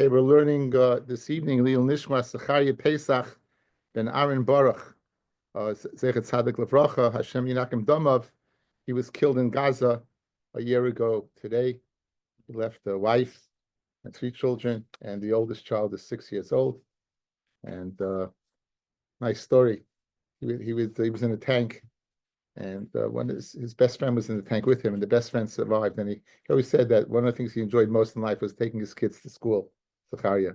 Okay, we're learning this evening Lil Nishma Zechariah Pesach ben Aaron Baruch Zechet Tzadik Levracha Hashem Yinakim Damav. He was killed in Gaza a year ago today. He left a wife and 3 children, and the oldest child is 6 years old. And nice story. He was in a tank, and one of his best friend was in the tank with him, and the best friend survived. And he always said that one of the things he enjoyed most in life was taking his kids to school. Zechariah.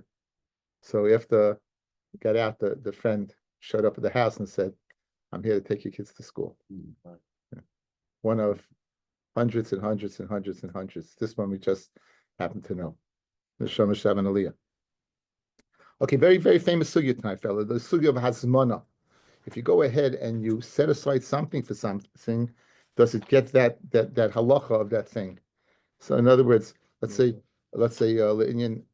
So after he got out, the friend showed up at the house and said, "I'm here to take your kids to school." Yeah. One of hundreds and hundreds and hundreds and hundreds. This one we just happen to know. The Neshama and Aliyah. Okay, very, very famous sugya tonight, fella. The sugya of Hazmana. If you go ahead and you set aside something for something, does it get that halacha of that thing? So in other words, let's say Indian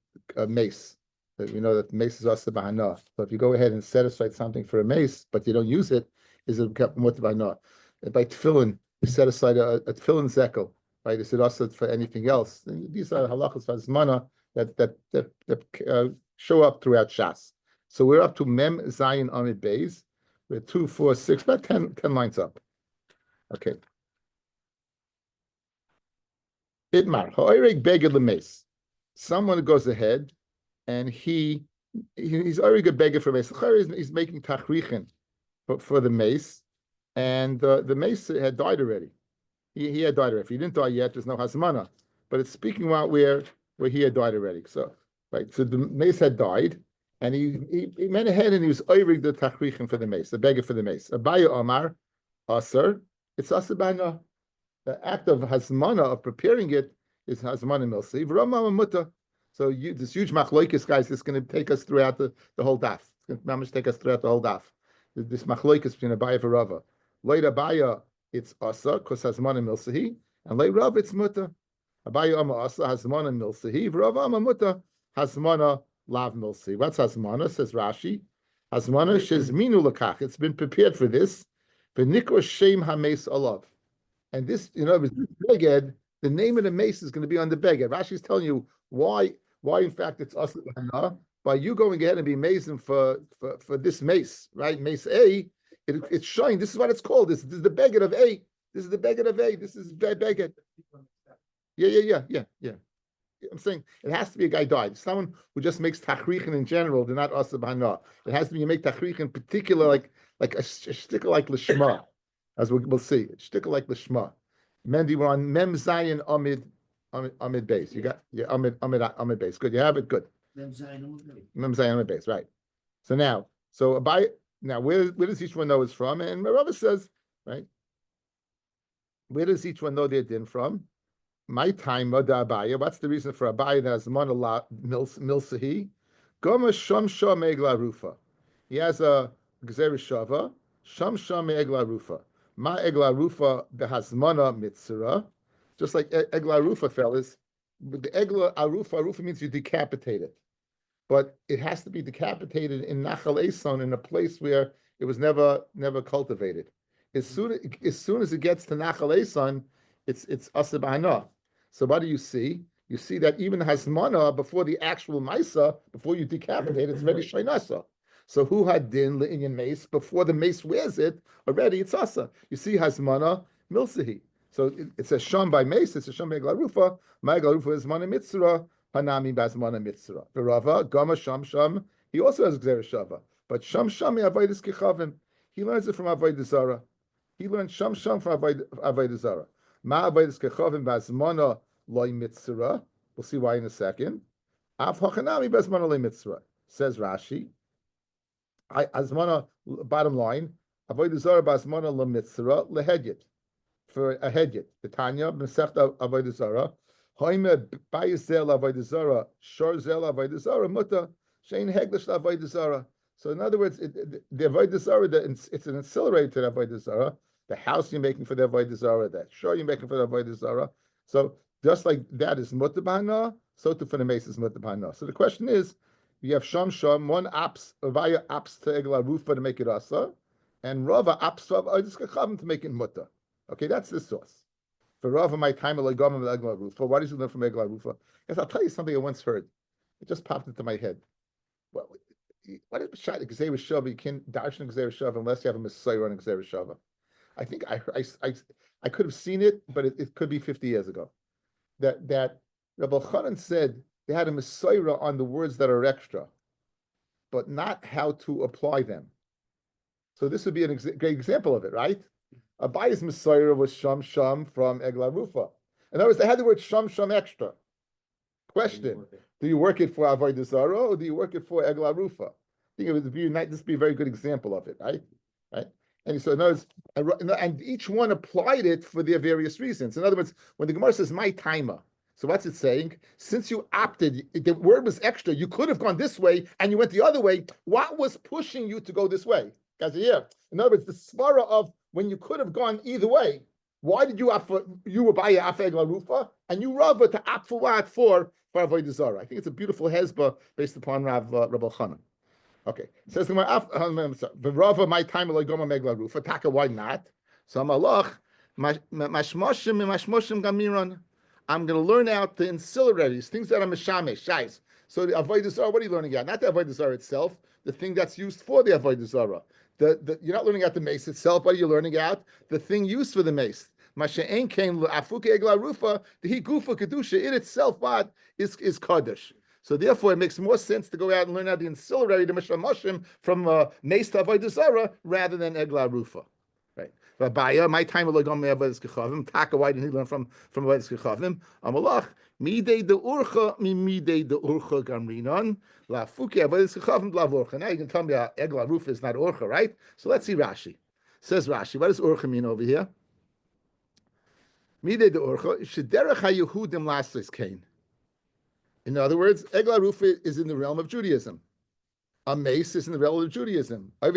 mace. We know that mace is also bahana. So if you go ahead and set aside something for a mace, but you don't use it, is it mutter bahana? By tefillin, you set aside a tefillin zekel, right? Is it also for anything else? And these are halachas vazmana that show up throughout Shas. So we're up to Mem Zayin Amid Beis. We're 2, 4, 6, about 10 lines up. Okay. Itmar ha'oreg beged lemeis. Someone goes ahead and he's already a beggar for mace. He's making tachrichin for the mace, and the mace had died already. He had died already. If he didn't die yet, there's no hasmana. But it's speaking about where he had died already. So so the mace had died, and he went ahead and he was oirig the tachrichin for the mace, the beggar for the mace. Abaya Omar, Aser, it's asabana. The act of hasmana, of preparing it, is hasmana milsi. V'rama muta. So this huge machloikis, guys, is going to take us throughout the whole daf. It's going to take us throughout the whole daf. This machloikis between Abaya and Rava. Later Abaya, it's asa, because hasmana milsahi, and later Rava, it's muta. Abaya ama asa, hasmana milsahi. V'rava ama muta, hasmana lav milsi. What's hasmana? Says Rashi. Hasmana shezminu lakach. It's been prepared for this. V'nikra shem hames alav. And this, this beged, the name of the mace is going to be on the beged. Rashi is telling you why in fact it's us by you going ahead and be mazing for this mace, right? Mace A, it's showing this is what it's called. This is the beged of A. This is the beged of A. This is beged. Yeah. I'm saying it has to be a guy died. Someone who just makes tachrichin in general, they're not asa b'hana. It has to be you make tachrichin in particular, like a sticker like lishma. As we'll see, it's sticker like Lishma. Mendy, we're on Mem Zayin Amid base. You got Amid base. Good, you have it. Good. Mem Zayin Amid base. Right. So where does each one know it's from? And Rabbi says, right, where does each one know their din from? My time, Moda Abaya. What's the reason for Abaya that has Monala Milsahi? Goma Sham Sham Egla Rufa. He has a Gzer Shava. Sham Sham Egla Rufa. Ma Egla Rufa behasmana mitzvah, just like Egla Rufa, fellas. The Egla Arufa means you decapitate it, but it has to be decapitated in Nachal Eson, in a place where it was never cultivated. As soon as it gets to Nachal Eson, it's asabana. So what do you see? You see that even hasmana before the actual maisa, before you decapitate, it's already shaynasa. So who had din le'inyan mace before the mace wears it already? It's asa. You see hasmana milsahi. So it's a sham by mace. It's a sham by eglarufa. My eglarufa is mana mitzvah. Hanami basmana mitzvah. Verava gama sham. He also has gzera shava, but sham avodas kechavim. He learns it from avodas zara. He learns sham from avodas zara. Ma avodas kechavim basmana loy mitzvah. We'll see why in a second. Av hachanami basmana loy mitzvah. Says Rashi. Azmana, bottom line, avodah zara basmana lemitzra lehedyet, for a hedyet. The Tanya Masechta avodah zara, hoime bayizel avodah zara, shor zel avodah zara muta shein heglish avodah zara. So in other words, the avodah zara, it's an accelerator to the avodah zara. The house you're making for the avodah zara, that shor you're making for the avodah zara. So just like that is muta b'hana, so too for the mace is muta b'hana. So the question is, you have Sham, one Avaya apps to Egla Rufa to make it Asa, and Rava apps to Avodas Kechavim to make it Mutta. Okay, that's the source. For Rava, my time Egla Rufa. Why does he learn from Egla Rufa? Yes, I'll tell you something I once heard. It just popped into my head. What is Pshat Gzeir Shava? You can't darshan Gzeir Shava unless you have a Messiah on Gzeir Shava. I think I could have seen it, but it could be 50 years ago. That Rabbi Chanan said they had a Messiah on the words that are extra, but not how to apply them. So this would be a great example of it, right? Abayi's Messiah was Sham Sham from Egla Rufa. In other words, they had the word Sham Sham extra. Question: do you work it for Avodah Zarah or do you work it for Egla Rufa? I think it would be this would be a very good example of it, right? Right. And so, in other words, and each one applied it for their various reasons. In other words, when the Gemara says "my timer," so what's it saying? Since you opted, the word was extra. You could have gone this way, and you went the other way. What was pushing you to go this way? Guys, here. In other words, the svara of when you could have gone either way. Why did you opt for you were by Egla Rufa and you Rava to opt for what for Avodah Zarah? I think it's a beautiful hezbah based upon Rabbi Chanan. Okay, says the Rava my time Goma Megla Rufa Taka. Why not? So Malach Mashmoshim Gamiron. I'm going to learn out the ancillaries, things that are mishamesh shais. So the Avodah Zarah, what are you learning out? Not the Avodah Zarah itself, the thing that's used for the Avodah Zarah. You're not learning out the mace itself. What are you learning out? The thing used for the mace. Masha'en came afuke egla rufa. The he gufa kedusha. It itself, what is kaddish. So therefore, it makes more sense to go out and learn out the ancillary, the mishamoshim from mace to avodah zarah rather than egla rufa. Right. Rabbi, my time will go me avodas kechavim. Taka, why didn't he learn from avodas kechavim? Amalach midei de urcha mi midei de urcha gamrinon lafuke avodas kechavim lavorcha. Now you can tell me egla rufa is not urcha, right? So let's see Rashi. Says Rashi, what does urcha mean over here? In other words, Egla Rufa is in the realm of Judaism. A mace is in the realm of Judaism. It's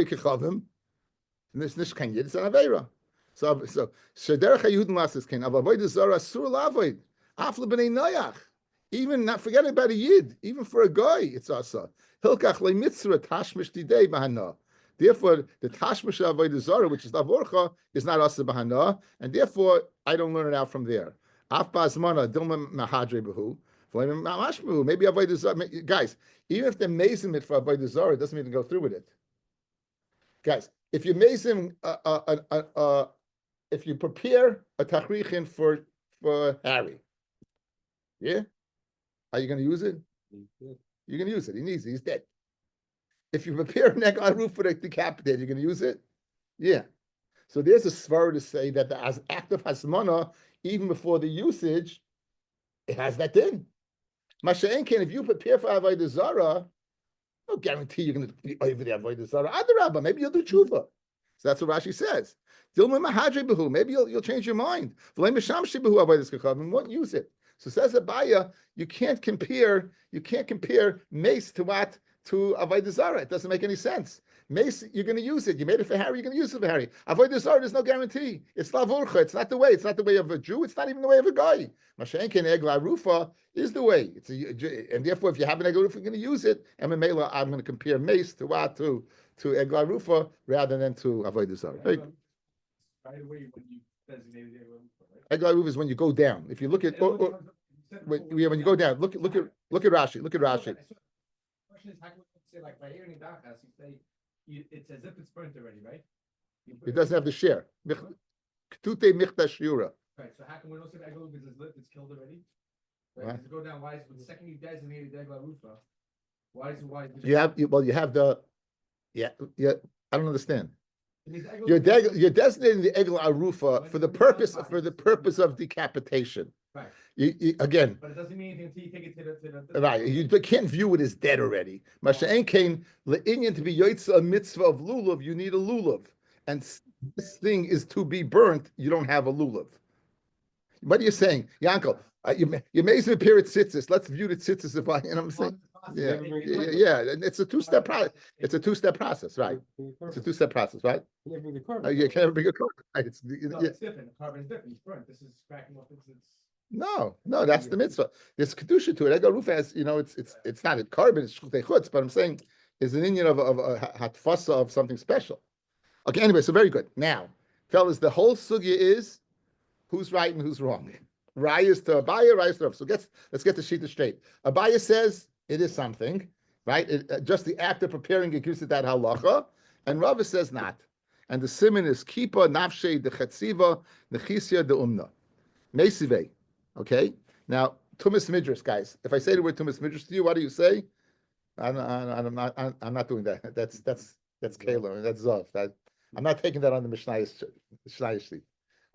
an Aveira. So Shederach HaYehudim Lasses Kain. Avodah Zarah Sur Lavoid. Afla B'nei Noyach. Even not forgetting about a Yid, even for a guy, it's Asa. Hilkach Le Mitzvah Tashmish Didei Bahana. Therefore, the Tashmish of Avodah Zarah, which is Lavorcha, is not Asa Bahana, and therefore I don't learn it out from there. Af Basmana Dilma Mahadre Behu. Maybe Avodah Zarah. Guys, even if they're mazing it for Avodah Zarah, it doesn't mean to go through with it. Guys, if you mazing, if you prepare a tachrichin for Harry, yeah, are you going to use it? You're going to use it. He needs it. He's dead. If you prepare an egg roof for the decapitated, you're going to use it? Yeah. So there's a svara to say that as act of hasmana, even before the usage, it has that din. Masha'en can, if you prepare for avodah zarah, no guarantee you're going to be over the avodah zarah. Adarabba, maybe you'll do tshuva. So that's what Rashi says. Dilma mahadre behu, maybe you'll change your mind. V'lei mishamshi behu avodas kechavim, won't use it. So says Abaya, you can't compare mace to what? To avodah zarah. It doesn't make any sense. Mace, you're going to use it. You made it for Harry, you're going to use it for Harry. Avodah zarah, there's no guarantee. It's lavurcha. It's not the way. It's not the way of a Jew. It's not even the way of a guy. Mashenken egla rufa is the way. And therefore, if you have an egla rufa, you're going to use it. And Mamela, I'm going to compare mace to what? To egla rufa rather than to avodah zarah. Right away when you designated egla rufa is when you go down. If you look at when you go down, look at Rashi. Look at Rashi. Question is, how can we say like by hearing dachas, you say it's as if it's burnt already, right? It doesn't have the share. Ktute michta shiura. Right. So how can we not say the egla rufa is lit? It's killed already. Right? Does it go down? Why is the second you designated the egla rufa? Why is you have the I don't understand. You're designating the egla arufa for the purpose of decapitation. Right. Again. But it doesn't mean anything until you take it to the right. You can't view it as dead already. Masha'en came le'inyan to be yoitza a mitzvah of lulav. You need a lulav, and this thing is to be burnt. You don't have a lulav. What are you saying, Yankel? You may as well appear at tzitzis. Let's view the tzitzis if I'm saying. Yeah. And it's a two-step process. It's a two-step process, right? It's a two-step process, right? You can't bring a carbon. Right? It's different. The carbon is different. It's burnt. This is cracking off. No, that's the mitzvah. There's kedusha to it. Egla rufa has, it's not a carbon, it's shultei chutz, but I'm saying is an Indian of a hatfasa of something special. Okay, anyway, so very good. Now, fellas, the whole sugya is who's right and who's wrong. Raya is to Abaya, Raya is to Rav. So let's get the shita straight. Abaya says It is something, right? Just the act of preparing it gives it that halacha, and Rava says not. And the siman is kipa nafshe de chetziva nechisya de umna mesive. Okay, now tumas midras, guys. If I say the word tumas midras to you, what do you say? I'm not doing that. That's kela. That's zav. I'm not taking that on the Mishnah.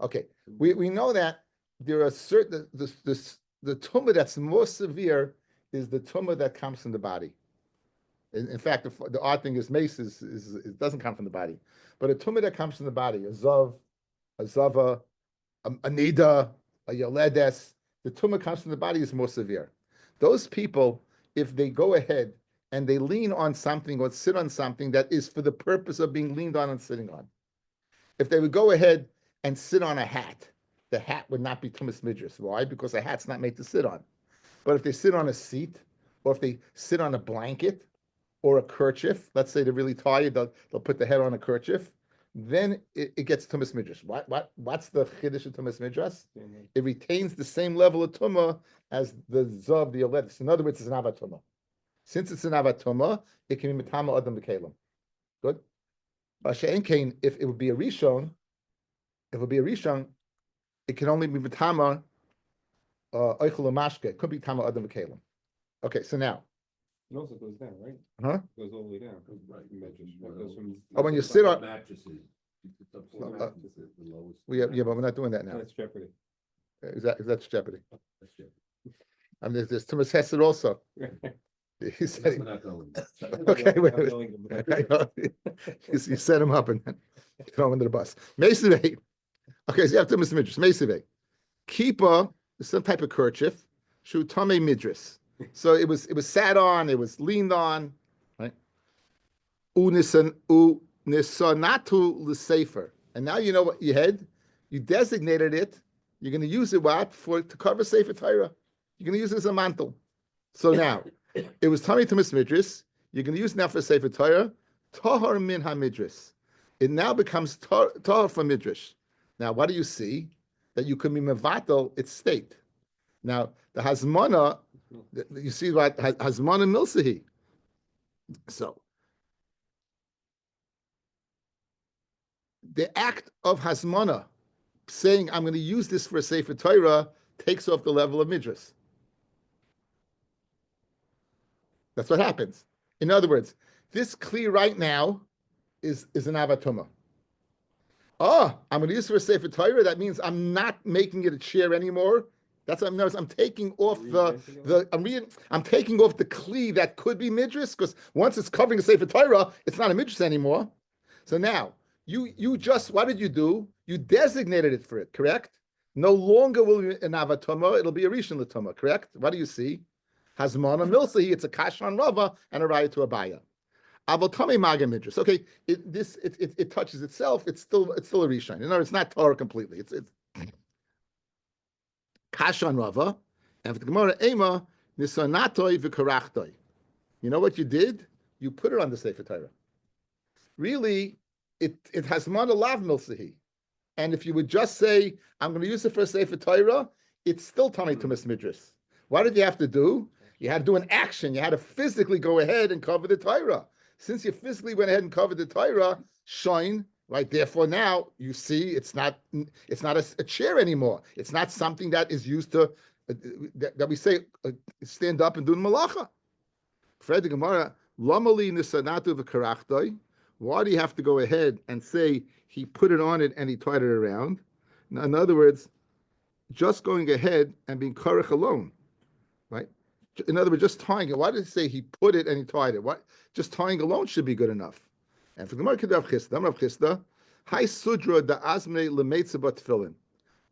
Okay, we know that there are certain the tumah that's more severe is the tumah that comes from the body. In fact, the odd thing is mace it doesn't come from the body, but a tumah that comes from the body, a zav, a zava, a nida, a yoledes, the tumah comes from the body is more severe. Those people, if they go ahead and they lean on something or sit on something that is for the purpose of being leaned on and sitting on, if they would go ahead and sit on a hat, the hat would not be tumas midras. Why? Because a hat's not made to sit on. But if they sit on a seat, or if they sit on a blanket, or a kerchief, let's say they're really tired, they'll put the head on a kerchief, then it gets tumas midras. What's the chiddush of tumas midras? It retains the same level of tumah as the zav, the yoledis. In other words, it's an avatuma. Since it's an avatuma, it can be mitama adam b'kelim. Good. She'en kain, if it would be a rishon, it can only be mitama oichel mashke. It could be tama adam b'kelim. Okay, so now. It also goes down, right? Huh? It goes all the way down. It goes from. Oh, when you sit on mattresses. but we're not doing that now. That's Jeopardy. That's jeopardy. I mean, there's Tumas Hesed also. He said, We're not going. okay, wait. You set him up and then throw him under the bus. Mesivei. Okay, so you have Tumas Midras. Mesivei. Kippah is some type of kerchief. Shu Tame Midras. So it was sat on, it was leaned on, right? Nisanatu l'sefer. And now you know what you had. You designated it. You're going to use it what to cover Sefer Torah. You're going to use it as a mantle. So now it was Tami Tumas Midras. You're going to use it now for Sefer Torah. Tahar min ha-midras. It now becomes tahar for midrash. Now what do you see? That you can be mevatel its state. Now the hazmana. You see what hazmana milsahi. So the act of hazmana, saying I'm going to use this for a Sefer Torah, takes off the level of midras. That's what happens. In other words, this kli right now is an avatuma. Oh, I'm going to use it for a Sefer Torah. That means I'm not making it a chair anymore. That's what I'm taking off I'm taking off the kli that could be midras, because once it's covering a Sefer Torah, it's not a midras anymore. So now you just, what did you do? You designated it for it, correct? No longer will be an avatuma, it'll be a rishon l'tuma, correct? What do you see? Hazmana milsahi, it's a kasha on Rava and a raya to Abaya. Avatame maga midras. Okay, it touches itself. It's still a rishon. You know, it's not Torah completely. It's kasha on Rava, and for the Gemara ema nisanatoi v'karachtoi. You know what you did? You put it on the Sefer Torah. Really, it has mana lav milsahi. And if you would just say, I'm going to use it for a Sefer Torah, it's still Tani Tumas Midras. What did you have to do? You had to do an action. You had to physically go ahead and cover the Torah. Since you physically went ahead and covered the Torah, shine, right? Therefore now you see it's not a chair anymore. It's not something that is used to, that we say, stand up and do the malacha. Fred the Gemara, Lamali nisanatu v'karachtoi. Why do you have to go ahead and say he put it on it and he tied it around? In other words, just going ahead and being karach alone, right? In other words, just tying it. Why did it say he put it and he tied it? What? Just tying alone should be good enough. And for the Gemara Kedav Chisda, Rav Chisda, Hai Sudra da Azmei Lemeitzabat Tefillin,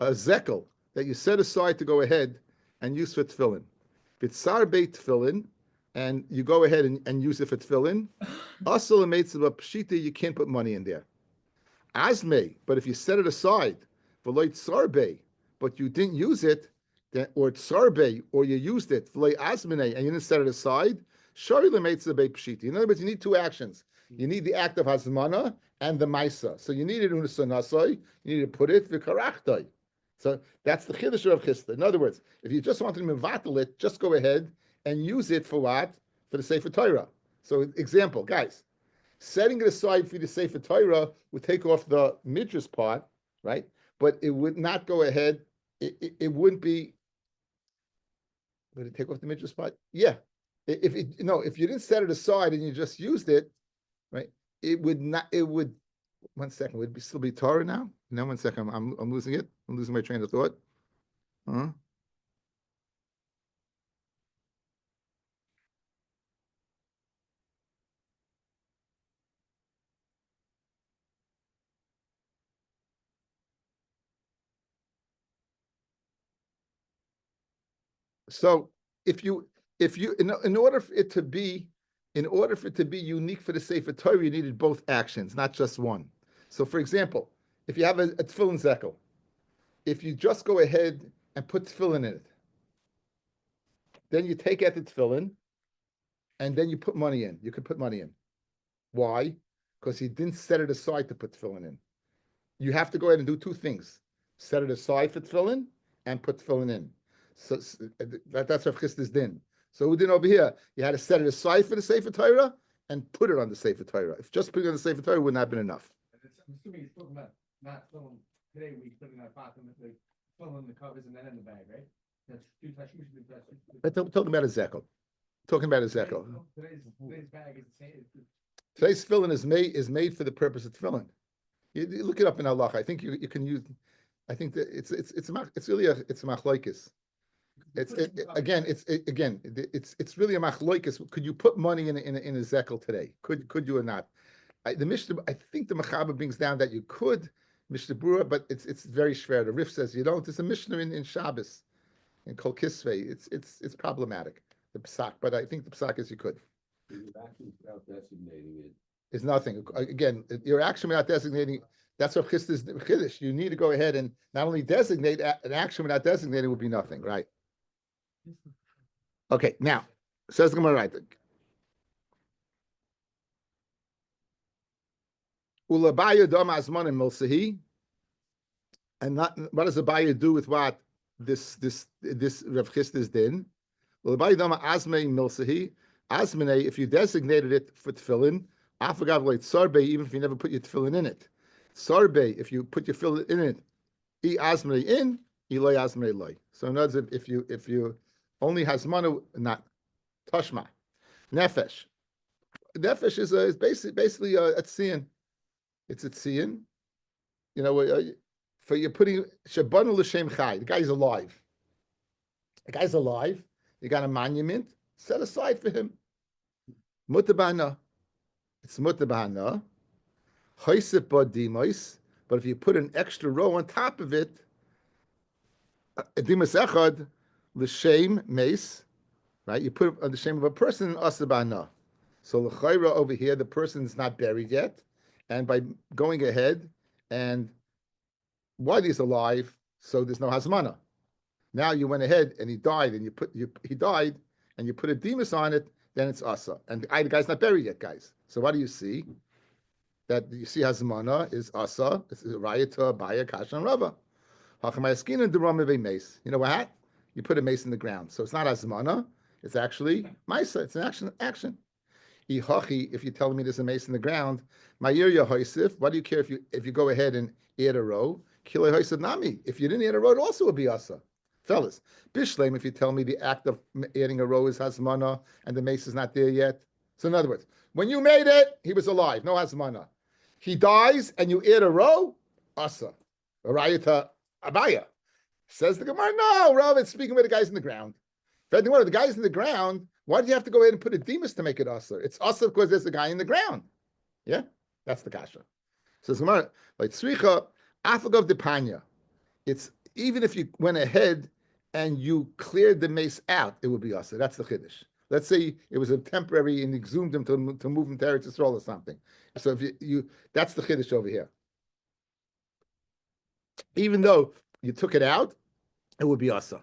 a zekel that you set aside to go ahead and use for tefillin. If it's Sarbei Tefillin, and you go ahead and use it for tefillin, also Lemeitzabat Pshita, you can't put money in there. Azmei, but if you set it aside for Loit Sarbei, but you didn't use it, or tsarbe, or you used it and you didn't set it aside, shari lemeitzabe pshiti. In other words, you need two actions. You need the act of hazmana and the maisa. So you need it unasanasai. You need to put it v'karachtai. So that's the chiddush of Chisda. In other words, if you just wanted to mevatel it, just go ahead and use it for what? For the Sefer Torah. So, example, guys, setting it aside for the Sefer Torah would take off the midrash part, right? But it would not go ahead. It wouldn't be. Would it take off the midrash part? Yeah. If if you didn't set it aside and you just used it, right? It would not. It would. 1 second. Would it still be Torah now? No, 1 second. I'm losing it. I'm losing my train of thought. Huh? So if you in order for it to be unique for the Sefer Torah, you needed both actions, not just one. So, for example, if you have a tefillin zekel, if you just go ahead and put tefillin in it, then you take out the tefillin, and then you put money in. You could put money in. Why? Because he didn't set it aside to put tefillin in. You have to go ahead and do two things: set it aside for tefillin and put tefillin in. So that's Rav Chisda's din. So who did over here? You had to set it aside for the Sefer Torah and put it on the Sefer Torah. If just putting it on the Sefer Torah would not have been enough. I'm assuming he's talking about not filling today. We put in that pot and filling the covers and then in the bag, right? That's two tashmish. But talking about a zekel. Talking about a zekel. Today's bag is the same. Today's tefillin is made for the purpose of tefillin. You look it up in Allah. I think you can use. I think that it's really a machlokes. It's really a machlokes. Could you put money in a zekel today? Could you or not? The Mishnah, I think the Mechaber brings down that you could Mishnah Berurah, but it's very schwer. The Rif says you don't. It's a Mishnah in Shabbos in Kol Kisvei. It's problematic, the psak, but I think the psak is you could. Without designating it. Is nothing. Again, your action without designating, that's what Chisda's Chiddush. You need to go ahead and not only designate an action without designating would be nothing, right? Okay, now, says the Gemara, right. Ulabaya dom azman and milsahi. And not, what does the buyer do with what? This Rav Chisda's din. Ulabaya dom azmei milsahi. Azmane, if you designated it for tefillin, afagav like sarbe, even if you never put your tefillin in it. Sarbe, if you put your tefillin in it, I azmane in, ilay azmane loy. So in other words, if you only hasmanu, not tashma. Nefesh. Nefesh is basically a tzion. It's a tzion. You know, for you're putting shabanu l'shem chai. The guy's alive. The guy's alive. You got a monument set aside for him. Mutabana. It's mutabana. Hoisef badimois. But if you put an extra row on top of it, dimas echad l'shem mace, right? You put it on the shame of a person, asabana. So l'chayra over here, the person's not buried yet, and by going ahead and while he's alive, so there's no hasmana. Now you went ahead and he died, and he died, and you put a demas on it, then it's asa. And the guy's not buried yet, guys. So what do you see? That you see hasmana is asa. It's raya to abaya kasha and rava. Hachamayaskin and derama mace. You know what? You put a mace in the ground, so it's not hasmana. It's actually maisa. It's an action. If you're telling me there's a mace in the ground, Ma'ir Yahoisif, what do you care if you go ahead and add a row? Kilei Hoisif Nami. If you didn't add a row, it also would be Asa. Fellas, Bishlem, if you tell me the act of adding a row is Hasmana and the mace is not there yet. So in other words, when you made it, he was alive, no Hasmana. He dies and you add a row, Asa. Arayata Abaya. Says the Gemara, no, Rav, it's speaking with the guys in the ground. The guys in the ground, why do you have to go ahead and put a demas to make it asr? It's asr because there's a guy in the ground. Yeah, that's the kasha. So Gemara, like tzricha afagav depanya. It's even if you went ahead and you cleared the mace out, it would be asr. That's the chiddush. Let's say it was a temporary and exhumed him to move him to Eretz Yisrael or something. So if you that's the chiddush over here. Even though you took it out, it would be asr.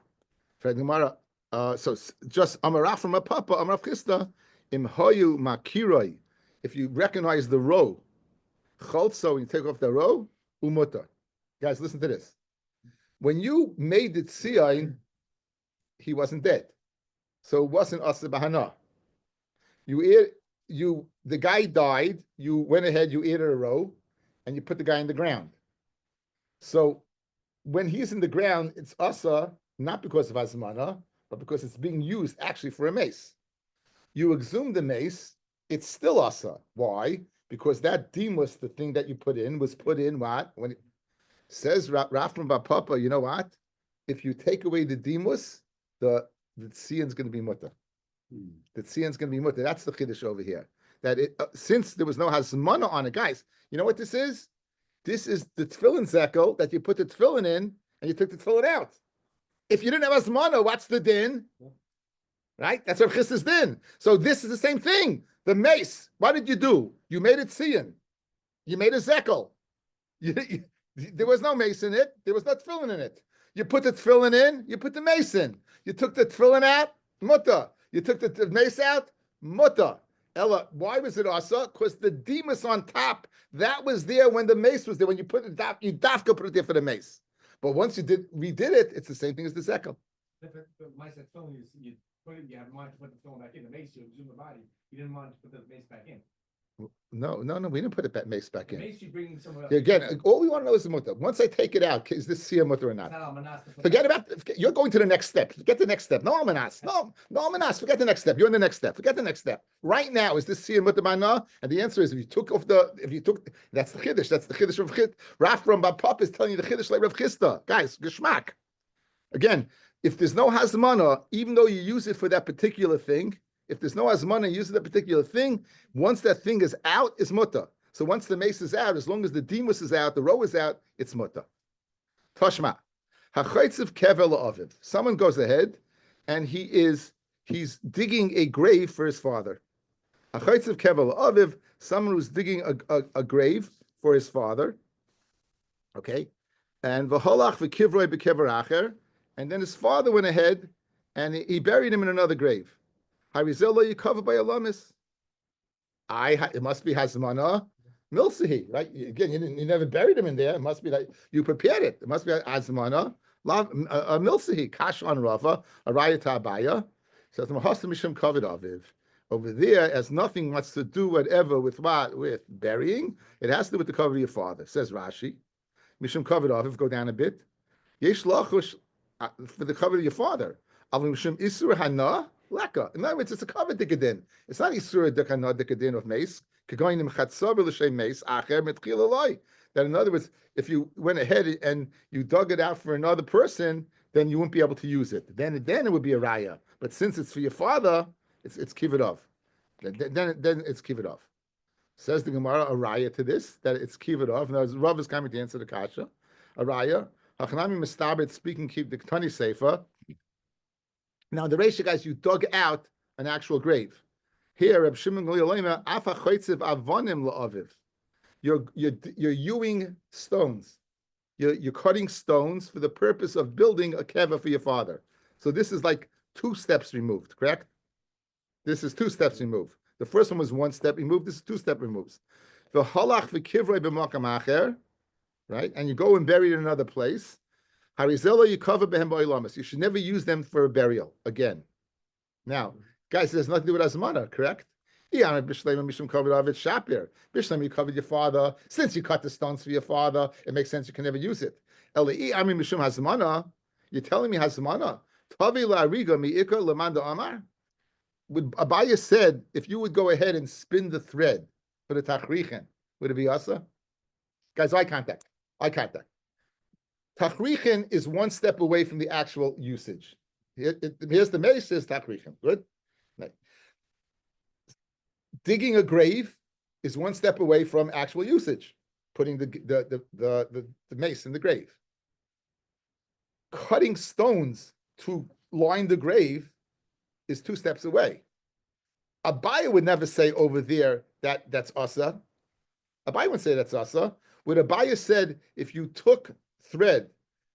For Gemara. So just Amaraf from a papa, Amarav Chisda, im hoyu makiroi. If you recognize the row, cholso, you take off the row, umuta. Guys, listen to this. When you made the tzion, he wasn't dead. So it wasn't asa bahana. The guy died. You went ahead. You ate a row, and you put the guy in the ground. So when he's in the ground, it's asa not because of azmana, but because it's being used actually for a mace. You exhume the mace, it's still asa. Why? Because that demus, the thing that you put in, was put in what? When it says Rafram Papa, you know what? If you take away the demus, the tziyan's going to be mutter. The tziyan's going to be mutter. That's the chiddush over here. That since there was no hazmana on it, guys, you know what this is? This is the tefillin zekel that you put the tefillin in and you took the tefillin out. If you didn't have hazmana, what's the din? Right? That's what Chis is din. So this is the same thing. The mace, what did you do? You made it tziyan. You made a zekel. There was no mace in it. There was no tefillin in it. You put the tefillin in, you put the mace in. You took the tefillin out, mutter. You took the mace out, mutter. Ella, why was it asa? Because the demus on top, that was there when the mace was there. When you put it you dafka put it there for the mace. But once you redid it, it's the same thing as the zekel. The mice that film you put it, you have wanted to put the film back in the mace, you exhume the body. You didn't want to put the mace back in. No, we didn't put the mace back in. Mace you bring somewhere else. Again, all we want to know is the mutter. Once I take it out, is this siyah mutter or not? Forget about. You're going to the next step. Forget the next step. No almanas. No almanas. Forget the next step. You're in the next step. Forget the next step. Right now, is this siyah mutter b'ana? And the answer is, if you took, that's the chiddush. That's the chiddush of chid. Rafram Papa is telling you the chiddush like Rav Chisda. Guys, geschmack. Again, if there's no hazmana, even though you use it for that particular thing, if there's no hazmana, use that particular thing. Once that thing is out, it's mutter. So once the mace is out, as long as the demus is out, the row is out, it's mutter. Toshma, hachaytziv kever la'aviv. Someone goes ahead, and he's digging a grave for his father. Hachaytziv kever la'aviv. Someone who's digging a grave for his father. Okay, and v'holach v'kivroi b'kever acher. And then his father went ahead, and he buried him in another grave. Harizelo you covered by a lamis. It must be hazmana milsahi, right? Again, you never buried him in there. It must be like you prepared it. It must be hazmana milsahi kash on Rava araya tabaya. Says mahasam mishum covered aviv. Over there, as nothing wants to do whatever with what with burying. It has to do with the cover of your father. Says Rashi, mishum covered aviv. Go down a bit. Yesh lachush for the cover of your father. Avim mishum isur hana. Laka. In other words, it's a covered dikadin. It's not isura dekana dikadin of mace. Kagoinim chatzor b'l'shem mace acher mitchil aloi. That in other words, if you went ahead and you dug it out for another person, then you wouldn't be able to use it. Then it would be a raya. But since it's for your father, it's kivid off. Then it's kivid off. Says the Gemara a raya to this that it's kivid off. Now Rav is coming to answer the kasha. A raya. Hachanami mistabit speaking keep the Ketani Sefer. Now, the Reisha guys, you dug out an actual grave. Here, Reb Shimon Gamliel Afa Choitziv Avonim LaAviv. You're hewing stones. You're cutting stones for the purpose of building a keva for your father. So this is like 2 steps removed, correct? This is 2 steps removed. The first one was 1 step removed. This is 2 step removes. The halach v'kivrei b'makam acher, right? And you go and bury it in another place. Harizela, you cover behem ba'olamas. You should never use them for a burial again. Now, guys, there's nothing to do with azmana, correct? Bishlam, you covered your father. Since you cut the stones for your father, it makes sense you can never use it. You're telling me hazmana? Abaya said, if you would go ahead and spin the thread for the tachrichin, would it be asa? Guys, eye contact. Tachrichin is 1 step away from the actual usage. Here's the mace, says tachrichin. Good? Right. Digging a grave is 1 step away from actual usage, putting the mace in the grave. Cutting stones to line the grave is 2 steps away. Abaya would never say over there that's asa. Abaya wouldn't say that's asa. What Abaya said, if you took thread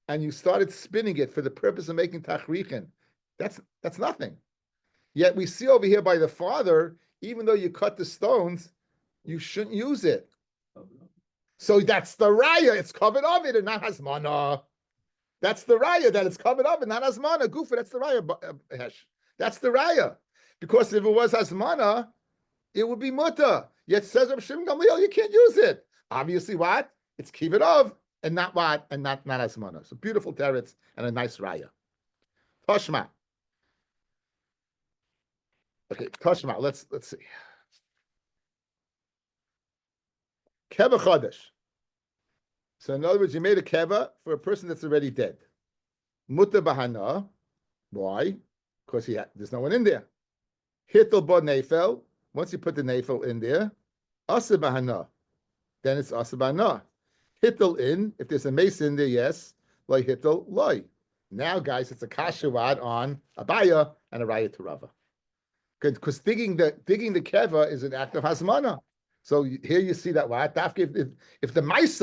and you started spinning it for the purpose of making tachrichin, that's nothing. Yet we see over here by the father, even though you cut the stones, you shouldn't use it. So that's the raya. It's covered of it and not hazmana. That's the raya that it's covered of and not hazmana. Gufa, that's the raya. Hesh. That's the raya. Because if it was Hasmana, it would be muta. Yet says Rabbi Shimon Gamliel, you can't use it. Obviously, what? It's kibbut of, and not what? And not Hasmana. So beautiful teretz and a nice raya. Toshma. Okay, Toshma. Let's see. Keva chodesh. So in other words, you made a keva for a person that's already dead. Muta bahana. Why? Because there's no one in there. Hittel bo nefel. Once you put the nefel in there, asa bahana. Then it's asa bahana. Hittel in. If there's a mace in there, yes. Loy hittel loy. Now, guys, it's a kashavad on Abaya and a raya to Rava. Because digging the keva is an act of hasmana. So here you see that what if the mace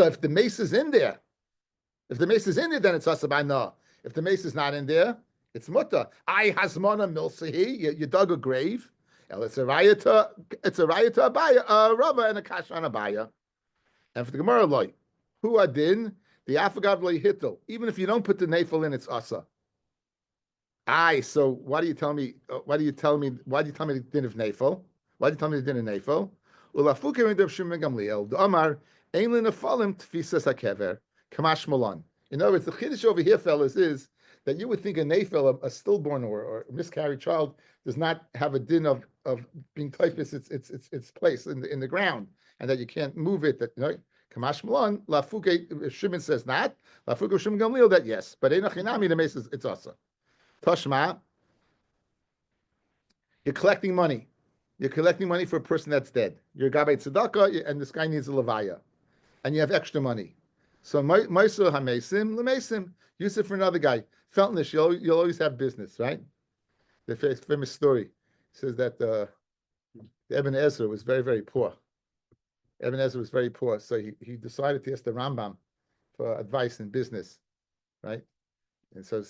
is in there, then it's asabana. If the mace is not in there, it's muta. I hasmana milsahi. You dug a grave. It's a raya to Abaya, Rava, and a kasha on Abaya. And for the Gemara, like who adin the afagav hittel. Even if you don't put the nafel in, it's asa. So why do you tell me? Why do you tell me the din of nafel? Why do you tell me the din of nafel? Ulafukim of Shimon Gamliel. The Amar ein lenafalim tfisas hakever kamash malan. In other words, the chiddush over here, fellas, is that you would think a nafel, a stillborn or a miscarried child, does not have a din of being typhus its place in the ground, and that you can't move it. That kamash malan. Lafuke Shimon says not. Lafuke Shimon Gamliel that yes, but einachinami the mace it's also. Toshma, you're collecting money. You're collecting money for a person that's dead. You're a gabay tzedakah, and this guy needs a levaya, and you have extra money. So ma'aser hamesim lemesim, use it for another guy. Feltnish, you'll always have business, right? The famous story says that the Ibn Ezra was very, very poor. Ibn Ezra was very poor, so he decided to ask the Rambam for advice in business, right? And so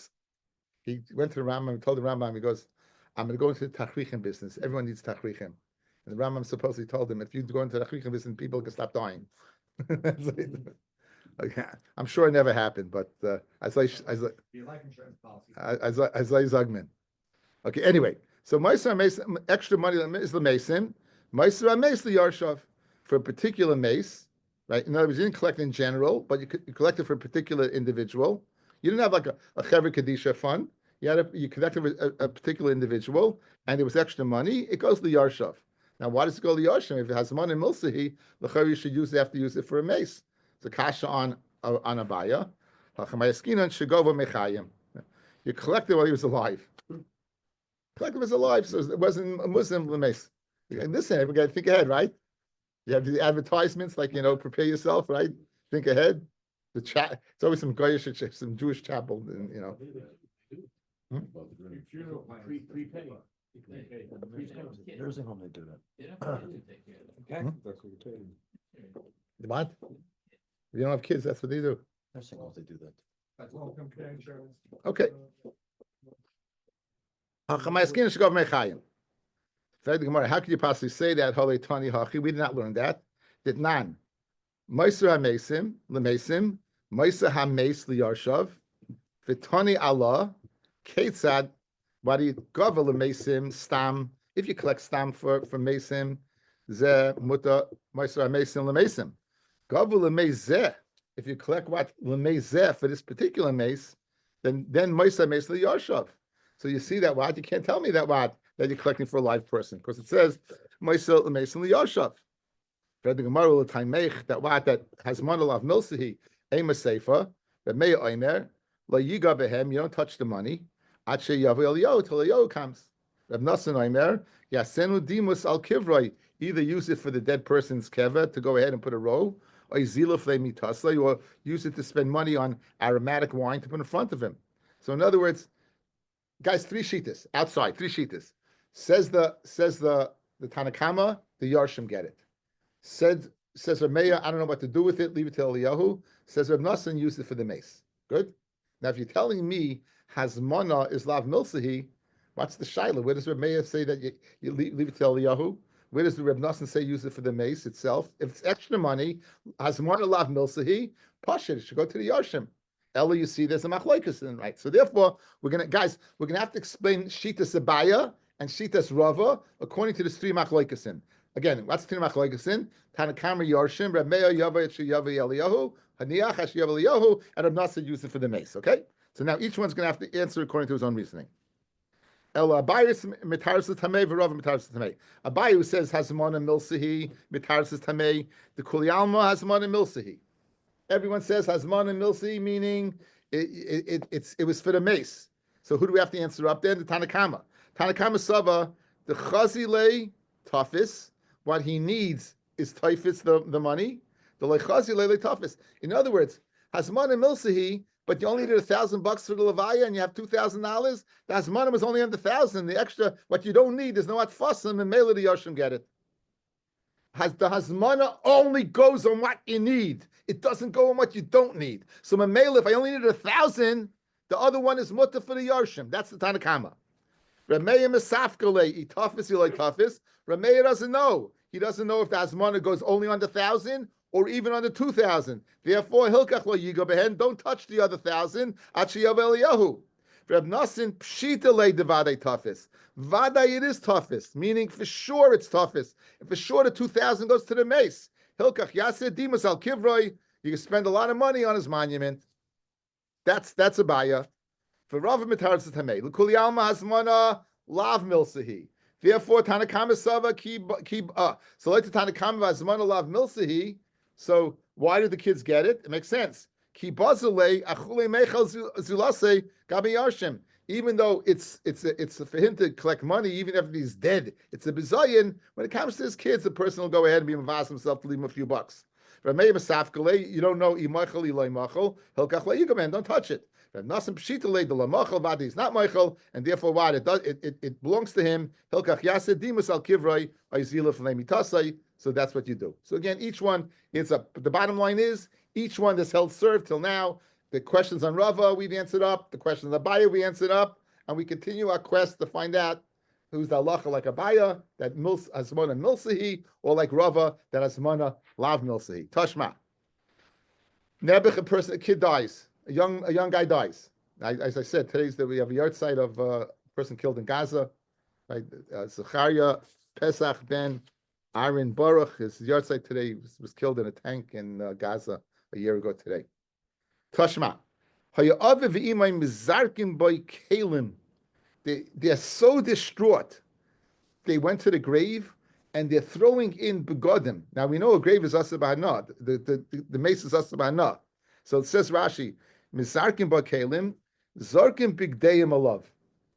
he went to the Rambam and told the Rambam, he goes, I'm going to go into the tachrichim business. Everyone needs tachrichim. And the Rambam supposedly told him, if you go into the tachrichim business, people can stop dying. Okay. I'm sure it never happened, but as life insurance policy. As Zagman. Okay, anyway. So extra money is the mason. Meiser mace the yarshav for a particular mace, right? In other words, you didn't collect in general, but you collected for a particular individual. You didn't have like a Chevra Kadisha fund. You collected with a particular individual, and there was extra money. It goes to the Yarshav. Now, why does it go to the Yarshav? If it has money in Milsahi, the Chavi should have to use it for a mace. It's a kasha on Abaya. You collected while he was alive. Collected was alive, so it wasn't a Muslim mace. And listen, we got to think ahead, right? You have the advertisements, like prepare yourself, right? Think ahead. The chat. It's always some Goyish, some Jewish chapel, Nursing home, they do that. What? If you don't have kids, that's what they do. Nursing home, they do that. That's long-term care insurance. Okay. How could you possibly say that? We did not learn that. Did nan. Meiser hamesim lemesim. Meiser hames liyarshav. Vitani Allah. Ketzad. Why do you govern lemesim stam? If you collect stam for mesim, ze muta meiser hamesim lemesim. Govern lemezeh. If you collect what lemezeh for this particular mace, then meiser hames liyarshav. So you see that what? You can't tell me that what that you're collecting for a live person because it says meiser lemesim liyashav. The Gemara will that what that has monolav milsahi ema seifa that may oimer la yiga behem. You don't touch the money. Ache yavu eliyahu till eliyahu comes. Reb Nasan oimer yasenu dimus al kivroi. Either use it for the dead person's keva to go ahead and put a row, or zila flei mitasla, or use it to spend money on aromatic wine to put in front of him. So in other words, guys, 3 shitas outside, 3 shitas. Says the Tanakama, the Yarshim get it. Says Rameya, I don't know what to do with it, leave it to Eliyahu. Says Reb Nasan, use it for the mace. Good? Now, if you're telling me Hazmana is Lav Milsahi, what's the Shaila? Where does Rameya say that you leave it to Eliyahu? Where does the Reb Nasan say use it for the mace itself? If it's extra money, Hazmana Lav Milsahi, Pasha, it should go to the Yarshim. Ella, you see, there's a machlokes in, right? So therefore, we're gonna have to explain Shitas Abaya and Shitas Rava according to the three machlokes in. Again, what's the three machlokes in? Tanakama Yarshim, Reb Meir Yava Yava Eliyahu, Haniach Hashiyav Eliyahu, and Reb Nasa use it for the mace. Okay, so now each one's gonna have to answer according to his own reasoning. Abayu says Hazmana Milsahi, Mitaris Tamei, the Kulialma Hazmana Milsahi. Everyone says Hazmana Milsahi, meaning it was for the mace. So who do we have to answer up there? The Tanakama. Tanakama Sava, the Chazile Tafis, what he needs is Taifis, the money. The Lechazile Tafis. In other words, Hazmana Milsahi, but you only did $1,000 for the Levaya and you have $2,000. The Hazmana was only under 1,000. The extra, what you don't need, there's no atfasim, and Mela the Yoshim get it. The Hazmana only goes on what you need. It doesn't go on what you don't need. So Mela, if I only needed 1,000, the other one is mutter for the Yoshim. That's the Tanakama. Rameya Mesafkale, Itafis, Tafis. Rameya doesn't know. He doesn't know if the Hazmana goes only on the 1,000 or even on the 2,000. Therefore, Hilkach lo yigo behen, don't touch the other 1,000. Achiyav Eliyahu. Reb Nasin pshita le devadei tafis. Vaday it is toughest, meaning for sure it's toughest. And for sure the 2,000 goes to the mace. Hilkach yaseh dimus al kivroi. You can spend a lot of money on his monument. That's a baya. For Rav Mitaris Tamei, l'kuli alma hazmana lav milsahi. Therefore, Tanakama Sava keep. So like the Tanakama hazmana lav milsahi. So why did the kids get it? It makes sense. Even though it's for him to collect money, even if he's dead, it's a bizayin. When it comes to his kids, the person will go ahead and be mavas himself to leave him a few bucks. You don't know don't touch it. He's not Michael, and therefore what it belongs to him. So that's what you do. So again, each one is up. But the bottom line is each one that's held served till now. The questions on Rava we've answered up. The questions on Abaya we answered up, and we continue our quest to find out who's the halacha like Abaya that Asmana Milsahi, or like Rava that Asmana Lav Milsahi. Tashma. Nebuch, a kid dies. A young guy dies. As I said, we have a yard site of a person killed in Gaza. Right, Zechariah Pesach ben Aaron Baruch. His yard site today was killed in a tank in Gaza a year ago today. Tashma. They are so distraught. They went to the grave and they're throwing in begodim. Now we know a grave is asa b'hana. The mace is asa b'hana. So it says Rashi, Mizarkim b'kelim, Zarkim bigdayim alav.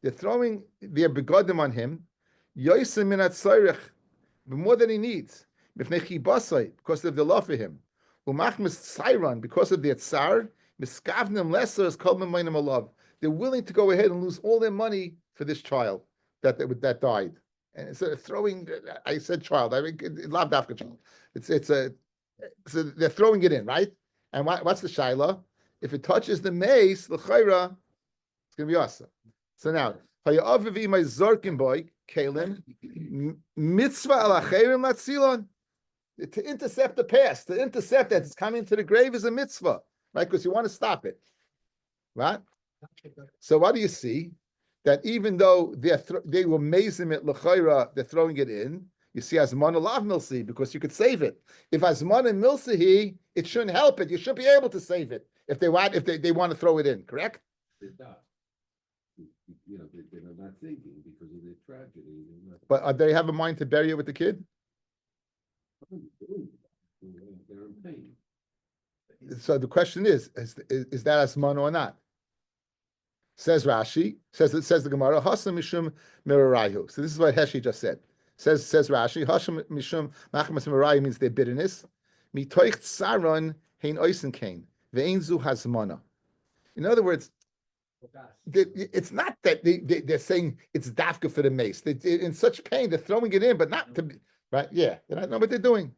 They're throwing their begodim on him. Yosim minat tzarech, more than he needs. Because of the love for him. Umachmis tzayran, because of their tsar. Miskavnim lesser is called memayim alav. They're willing to go ahead and lose all their money for this child that died. And instead of throwing, I said child, I mean lav dafka child. So they're throwing it in, right? And what's the shaila? If it touches the mace, the chayra, it's going to be awesome. So now, hayavivi my zorkin boy kalim mitzvah ala chayrim latzilon. To intercept the past, to intercept that it's coming to the grave is a mitzvah, right? Because you want to stop it, right? So what do you see? That even though they were mazing it l'chayra, they're throwing it in. You see, Azmana lav milsi, because you could save it. If Azmana milsihi, it shouldn't help it. You should be able to save it if they want to throw it in. Correct? They're not. They're not thinking because of the tragedy. But they have a mind to bury it with the kid? They're in pain. So the question is that Azmana or not? Says Rashi, says the Gemara, Hasam Mishum Mirarayu. So this is what Heshi just said. Says Rashi, Hasam Mishum Machmas Mirarayu means their bitterness. Mitoich Tsaron Hein Oisen Kain. Ve'enzu Hazmana. In other words, it's not that they're saying it's dafka for the mace. They're in such pain, they're throwing it in, but not to be, right? Yeah, they don't know what they're doing.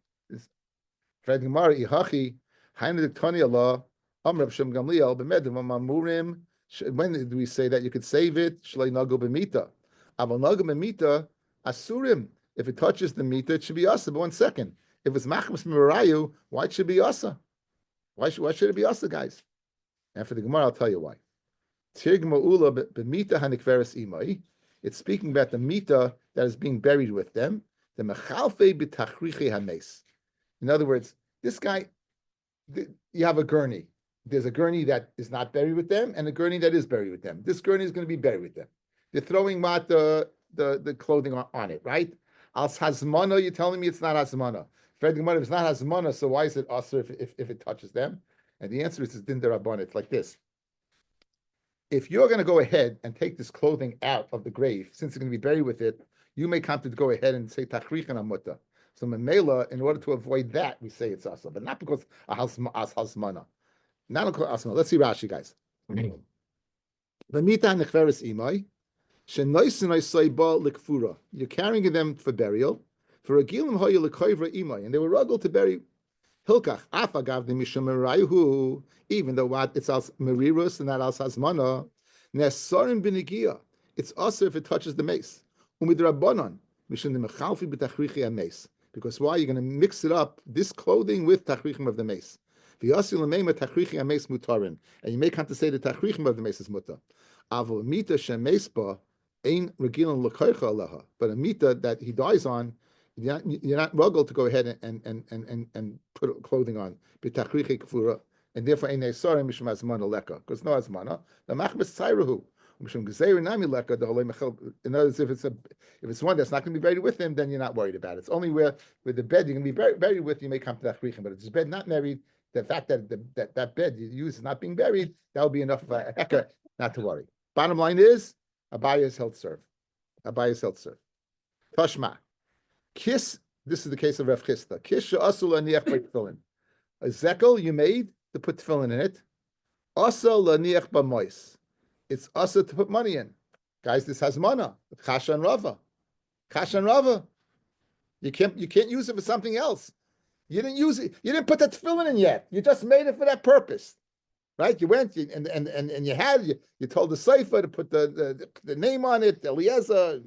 Fred Gemara, Ihachi, Hainu Tani Allah, Amr Shem Gamliel, Bemedim, Mamurim. When do we say that you could save it? Shlei nago b'mita. Aval nago b'mita asurim. If it touches the mita, it should be asa. But 1 second, if it's machmas mirayu, why it should be asa? Why should it be asa, guys? And for the Gemara, I'll tell you why. Tirgma b'mita hanikveres imai. It's speaking about the mita that is being buried with them. The mechalfe b'tachriche hames. In other words, this guy, you have a gurney. There's a gurney that is not buried with them, and a gurney that is buried with them. This gurney is going to be buried with them. They're throwing the clothing on it, right? Al hazmana, you're telling me it's not hazmana. If it's not hazmana, so why is it asr if it touches them? And the answer is din derabban. It's like this. If you're going to go ahead and take this clothing out of the grave, since it's going to be buried with it, you may come to go ahead and say tachrichan amutta. So memela, in order to avoid that, we say it's asa, but not because as hasmana. Not because asma. Let's see Rashi, guys. Lamita nechveres imai shenoisin oisayba likfura. You're carrying them for burial. For a gilim hoya lekoivra imai, and they were ruggled to bury. Hilkach afagav the mishum merayu. Even though what it's as merirus and not as hasmana. Nesarim binigia. It's also if it touches the mace. Umidrabanan mishum the mechalfi b'tachrichi mace. Because why? You're going to mix it up, this clothing with tachrichim of the mace. And you may come to say the tachrichim of the mace is muta. But a mita that he dies on, you're not ruggled to go ahead and put clothing on. And therefore, because no azmana, the machmas tzayrahu. In other words, if it's one that's not going to be buried with him, then you're not worried about it. It's only where with the bed you're going to be buried with, you may come to that chrichim. But if it's bed not married, the fact that that bed you use is not being buried, that will be enough not to worry. Bottom line is, Abaya is held serve. Abaya is held serve. Tashma. Kiss, this is the case of Rav Chisda. Kiss she'asul aniach by tefillin. A zekel you made to put tefillin in it. Asal aniach b'mois. It's also to put money in. Guys, this has mana. Kasha and Rava. Kasha and Rava. You can't use it for something else. You didn't use it. You didn't put that tefillin in yet. You just made it for that purpose. Right? You went and you told the Seifa to put the name on it, Eliezer,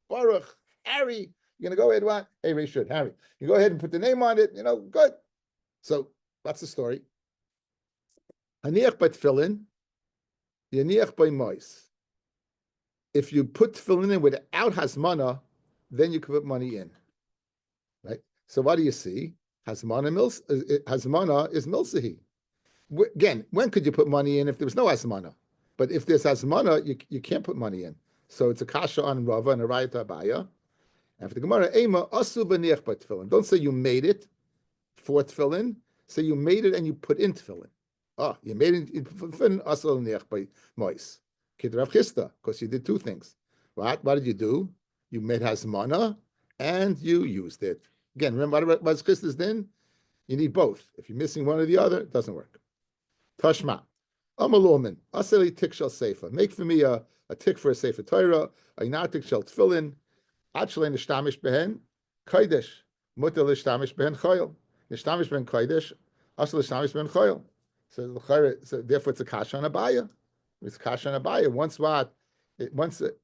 Baruch, Harry. You're gonna go ahead, what? Hey, Ray should, Harry. You go ahead and put the name on it, good. So that's the story. Haniach by tefillin. Yaniach by mois. If you put tefillin in without hasmana, then you can put money in. Right? So what do you see? Hasmana is milsahi. Again, when could you put money in if there was no hasmana? But if there's hasmana, you can't put money in. So it's a kasha on Rava and a raya to Abaya. After the Gemara, Ema asu b'niach by tefillin. Don't say you made it for tefillin. Say you made it and you put in tefillin. You made it asal niach by mois. Kid Rav Chisda, because you did two things. What did you do? You made hasmana and you used it. Again, remember what Chisda's din? You need both. If you're missing one or the other, it doesn't work. Tashma. Amalumin. Asali tik shel sefer. Make for me a tick for a sefer Torah. A inatik shel tefillin. Achlein nishtamish behen. Kodesh. Mutter nishtamish behen choyel. Nishtamish behen kodesh. Asal nishtamish behen choyel. So therefore it's a kasha on Abaya. It's kasha on Abaya.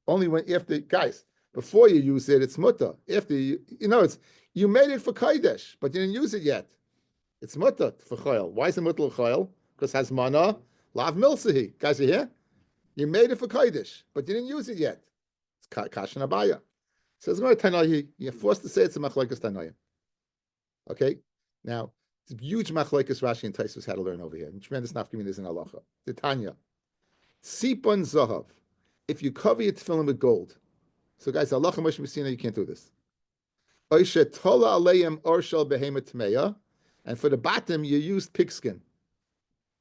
Only when after guys, before you use it, it's mutter. After you made it for kodesh, but you didn't use it yet. It's mutter for choyel. Why is it mutter choyel? Because it has mana, lav milsahi. Guys, you here? You made it for kodesh, but you didn't use it yet. It's kasha on Abaya. So you're forced to say it's a machlokes tanoim. Okay, now. It's a huge machlokes Rashi and Taisus had to learn over here. And tremendous nafkaminas in halacha. The Tanya. Sipon zahav. If you cover your tefillin with gold. So guys, halacha Moshe Messina, you can't do this. Oishe tola aleim orshal behemet tmeya. And for the bottom, you used pigskin.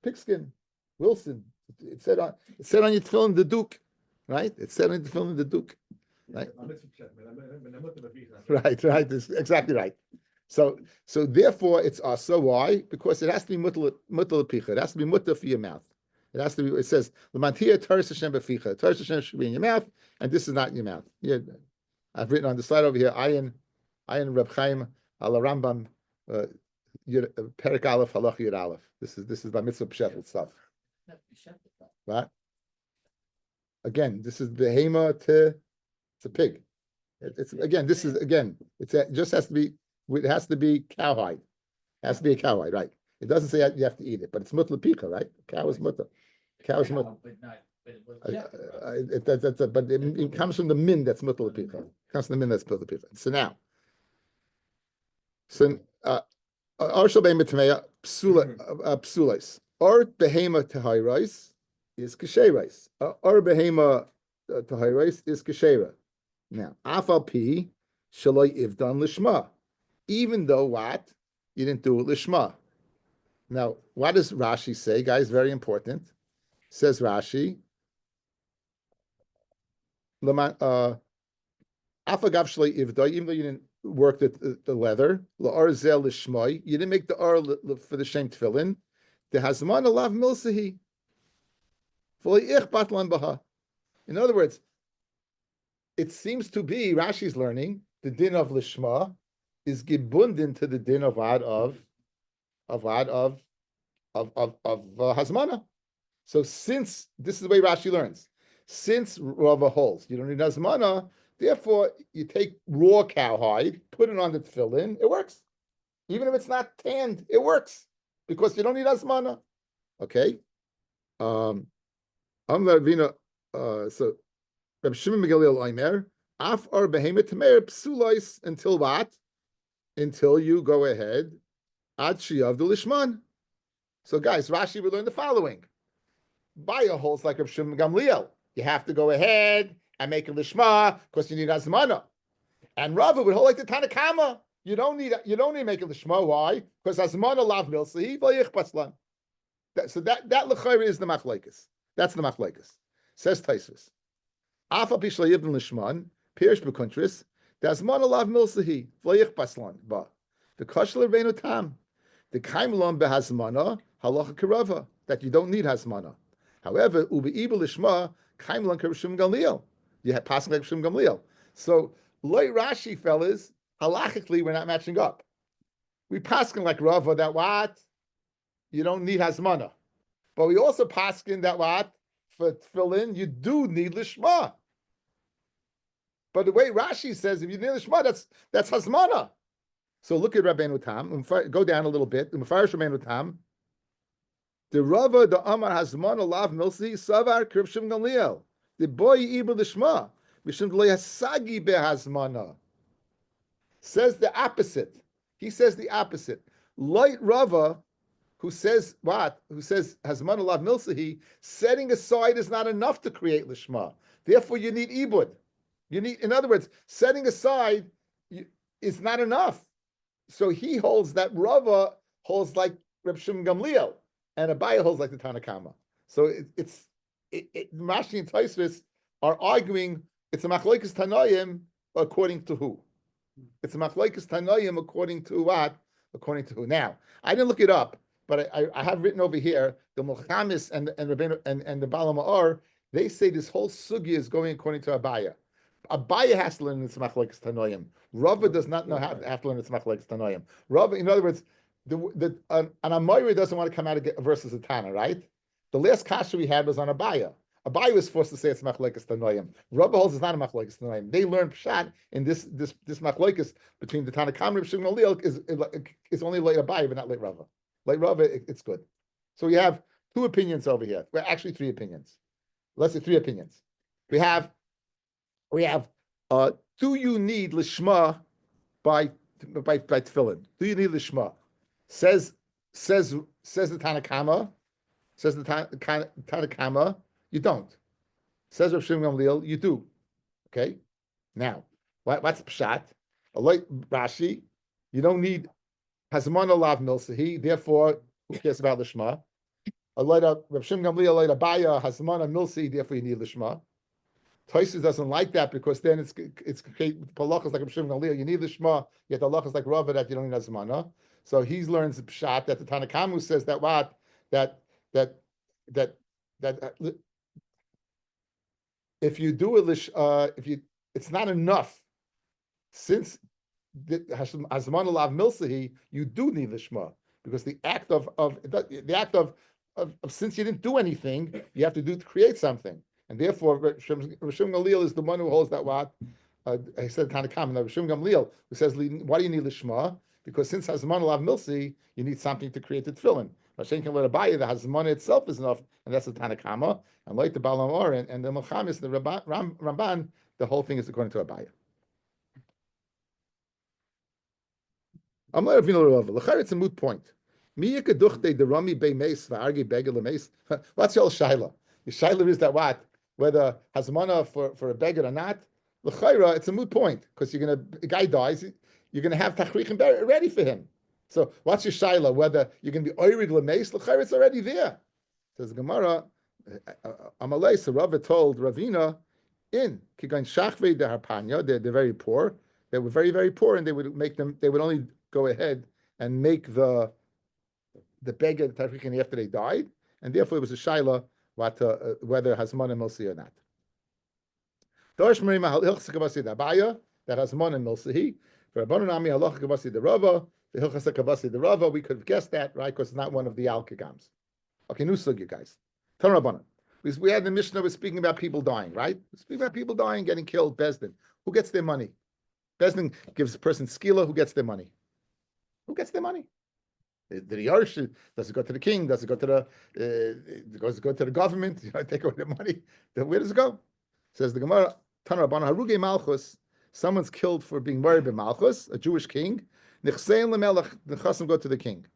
Pigskin. Wilson. It said on your tefillin the duke. Right? It said on your tefillin the duke. Right? Right. That's exactly right. So therefore it's asa. Why? Because it has to be mutal picha. It has to be mutal for your mouth. It has to be. It says l'mantia taris Hashem beficha. Taris Hashem should be in your mouth, and this is not in your mouth. I've written on the slide over here. Ayin Reb Chaim al Rambam Perik Aleph Halach Yud Aleph. This is by mitzvah pshetel stuff. Right? Again, this is behema to it's a pig. It just has to be. It has to be cowhide. It has to be a cowhide, right? It doesn't say you have to eat it, but it's mutla pika, right? Cow is mutla. Cows Now, mut- but not, but it was. but it comes from the min that's mutal lepicha. It comes from the min that's mutal lepicha. So now, Arshal behema tameya psulais. Or behema tahayrais is kasherais. Or behema tahayrais is kashera. Now, afal pi shaloi ivdan lishma. Even though what you didn't do it lishma. Now, what does Rashi say, guys? Very important. Says Rashi. Afagav shaloi ivda. Even though you didn't work the leather, la'ar zel lishmai. You didn't make the ar for the shem tefillin. The hazman alav milsahi. In other words, it seems to be Rashi's learning the din of lishma is gebunden to the din of hazmana. So since this is the way Rashi learns, since Rava holds you don't need hazmana, therefore you take raw cowhide, put it on the tefillin, it works. Even if it's not tanned, it works because you don't need hazmana. Okay. So Reb Shimon Megalil Oimer, Af ar behemet tamer psulais until what? Until you go ahead, ad shiyav du lishman. So guys, Rashi would learn the following. Baya holds like Reb Shimon Gamliel. You have to go ahead and make a lishma because you need azmana. And Rava would hold like the Tanakama. You don't need to make a lishma. Why? Because azmana lav milsahi v'yich paslan. So that l'chayre is the machlekes. That's the machlekes. Says Taisus. Afa pishla yivn lishman pirish b'kuntris. Azmana lav milsahi v'yich paslan. But the kashler reinu tam. The kaimlam behazmana halacha kerava that you don't need hazmana. However, ubeibel lishma kaimlam kershum gamliel. You have passing like Shum Gamliel. So loy Rashi fellas halachically we're not matching up. We paskin like Rava that what you don't need hazmana, but we also paskin that what for tefillin you do need lishma. But the way Rashi says if you need lishma, that's hazmana. So look at Rabbeinu Tam. Go down a little bit. Mefarish Rabbeinu Tam. The Rava, the Amar Hazmana Lav Milsi Savar Kirshim Gamliel. The boy Ibn Lishma. Mishum Lo Yasagi Behazmana. Says the opposite. He says the opposite. Light Rava, who says what? Who says Hazmana Lav Milsi, setting aside is not enough to create Lishma. Therefore, you need Ibud. You need, in other words, setting aside is not enough. So he holds that Rava holds like Reb Shimon Gamliel, and Abaye holds like the Tanakama. So Rashi and Tosfos are arguing it's a machlokes Tanoim according to who? It's a machlokes Tanoim according to what? According to who? Now I didn't look it up, but I have written over here the Mulchamis and the Bala Ma'or. They say this whole sugi is going according to Abaye. Abaye has to learn its machlokes Tanoim. Rava does not know how to learn its machlokes Tanoim. Rava, in other words, an Amoyri doesn't want to come out of versus a Tana, right? The last kasha we had was on Abaye. Abaye was forced to say it's machlokes Tanoim. Rava holds it's not a machlokes Tanoim. They learn pshat in this machlokes between the Tanakam and Shimon Gamliel is only late Abaye, but not late Rava. Late Rava, it's good. So we have two opinions over here. Well, actually three opinions. Let's say three opinions. We have do you need lishma by tefillin? Do you need lishma? Says the Tanakama. Says the Tanakama. You don't. Says Rav Shimon Gamliel. You do. Okay. Now, what's pshat? Like Rashi, you don't need hazmana lav milsahi. Therefore, who cares about lishma? Rav Shimon Gamliel Abaye hazmana milsahi. Therefore, you need lishma. Tosfos doesn't like that because then it's palachas like Shimon Gamliel. You need the shema. Yet the halachas like Rava that you don't need azmana. So he learns the pshat that the Tanakamu says that what that if you do it it's not enough since azmana lav milsahi you do need the shema because the act of since you didn't do anything you have to create something. And therefore, Rav Shimon Gamliel is the one who holds that what? I said kind of common. Rav Shimon Gamliel, who says, why do you need lishma? Because since Hazman Lav Milsi, you need something to create the tefillin. Hashem can let Abaya, the Hazmana itself is enough, and that's the Tanakama. And like the Baal Amor and the Melchamis, the Ramban, the whole thing is according to Abaya. It's a moot point. What's your shaila? The shaila is that what? Whether hazmana for a beggar or not, l'chayra, it's a moot point because a guy dies, you're gonna have tachrichin ready for him. So what's your shaila? Whether you're gonna be oirig lemeis, l'chayra, it's already there. Says the Gemara, Amalei. So Rava told Ravina, in kigan shachvei de harpanya, they're very poor. They were very, very poor, and they would only go ahead and make the beggar the tachrichin after they died, and therefore it was a shaila whether hazmana milsi or not. Dorish marima hilchas kavasi the Abaya that hazmana milsi. For Rabbanami halacha kavasi the Rava, the hilchas kavasi the Rava. We could have guessed that, right? Because it's not one of the al-kagams. Okay, new sugya, guys. Tan Rabbanan. We had the Mishnah was speaking about people dying, right? Speaking about people dying, getting killed. Bezdin. Who gets their money? Bezdin gives a person skila. Who gets their money? Who gets their money? The Yarsh, does it go to the king? Does it go to the government? Take away the money. Where does it go? Says the Gemara, Tanur Rabbanan, Haruge Malchus, someone's killed for being married by Malchus, a Jewish king. Nechsein lemelech, the chasim go to the king.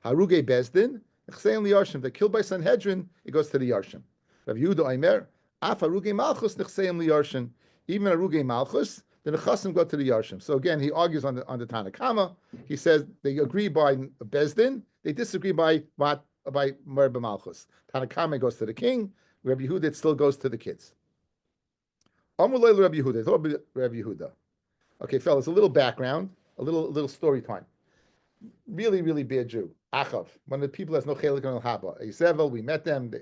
Haruge Bezdin, nechsein liyarshim, they're killed by Sanhedrin, it goes to the Yarshim. Rav Yehuda Aimer, af Haruge Malchus, nechsein liyarshim, even Haruge Malchus, the Nechasim go to the Yarshim. So again, he argues on the Tanakama. He says they agree by Bezdin, they disagree by Merba Malchus. Tanakama goes to the king, Rabbi Yehuda it still goes to the kids. Amulay Rabbi Yehuda, Rabbi Yehuda. Okay, fellas, a little background, a little story time. Really, really bad Jew. Achav, one of the people that's no chelik on Haba. Yisevel, we met them.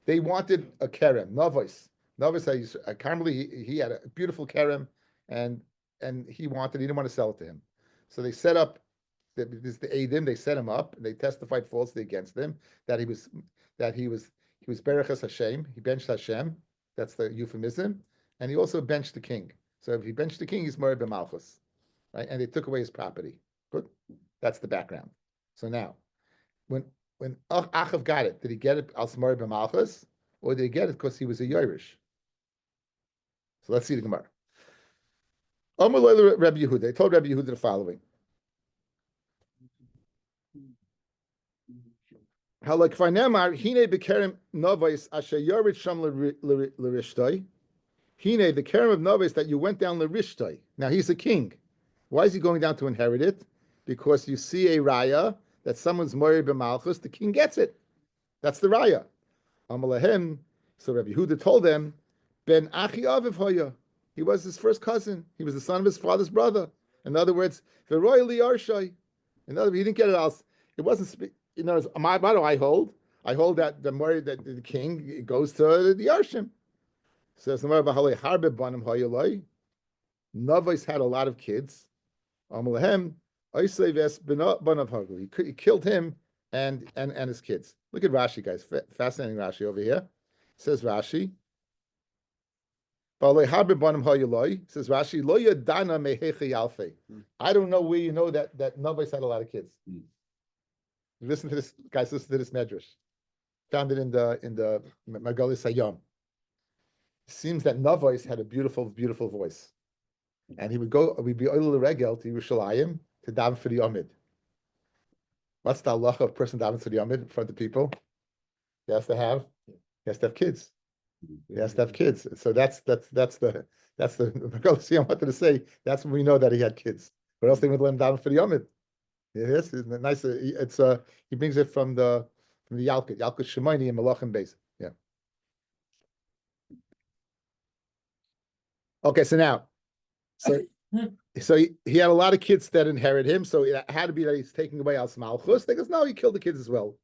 They wanted a kerem, Novos. Novos, Carmeli, he had a beautiful kerem. And he didn't want to sell it to him. So they set up the Eidim, they set him up, and they testified falsely against him that he was Berachas Hashem, he benched Hashem, that's the euphemism, and he also benched the king. So if he benched the king, he's Mored B'Malchus, right? And they took away his property. Good? That's the background. So now, when Achav got it, did he get it as Mored B'Malchus, or did he get it because he was a Yerush? So let's see the Gemara. Rabbi Yehuda. They told Rabbi Yehuda the following. How like Farnemar, Hine bekerem Novais asher yorid sham l'rishtoi. Hine, the kerem of Novais that you went down l'rishtoi. Now he's a king. Why is he going down to inherit it? Because you see a raya that someone's married b'malchus, the king gets it. That's the raya. Amalahem. So Rabbi Yehuda told them, Ben achi aviv hoya. He was his first cousin. He was the son of his father's brother. In other words, V'roy li yarshai. In other words, he didn't get it else. It wasn't. What do I hold? I hold that the king goes to the Yarshim. Says the Gemara, Harbe banim hayaloi. Navos had a lot of kids. Amalehem oisei ves banav hagul. He killed him and his kids. Look at Rashi, guys. Fascinating Rashi over here. Says Rashi. Says Rashi, Lo yadana meheche yalfe. I don't know where you know that Navos had a lot of kids. Listen to this, guys. Listen to this medrash. Found it in the Magalis Hayom. It seems that Navos had a beautiful, beautiful voice, and we'd be oil regel to Yerushalayim to daven for the Yomid. What's the halacha of a person davening for the Yomid in front of people? He has to have kids. He has to have kids. So that's the Magalis Hayom wanted to say. That's when we know that he had kids. What else they would let him daven for the Yomid? Yes, it's nice. It's he brings it from the Yalkut Shemaini and Malachim Beis. Yeah. Okay, so he had a lot of kids that inherit him. So it had to be that he's taking away Al Malchus. They goes, no, he killed the kids as well.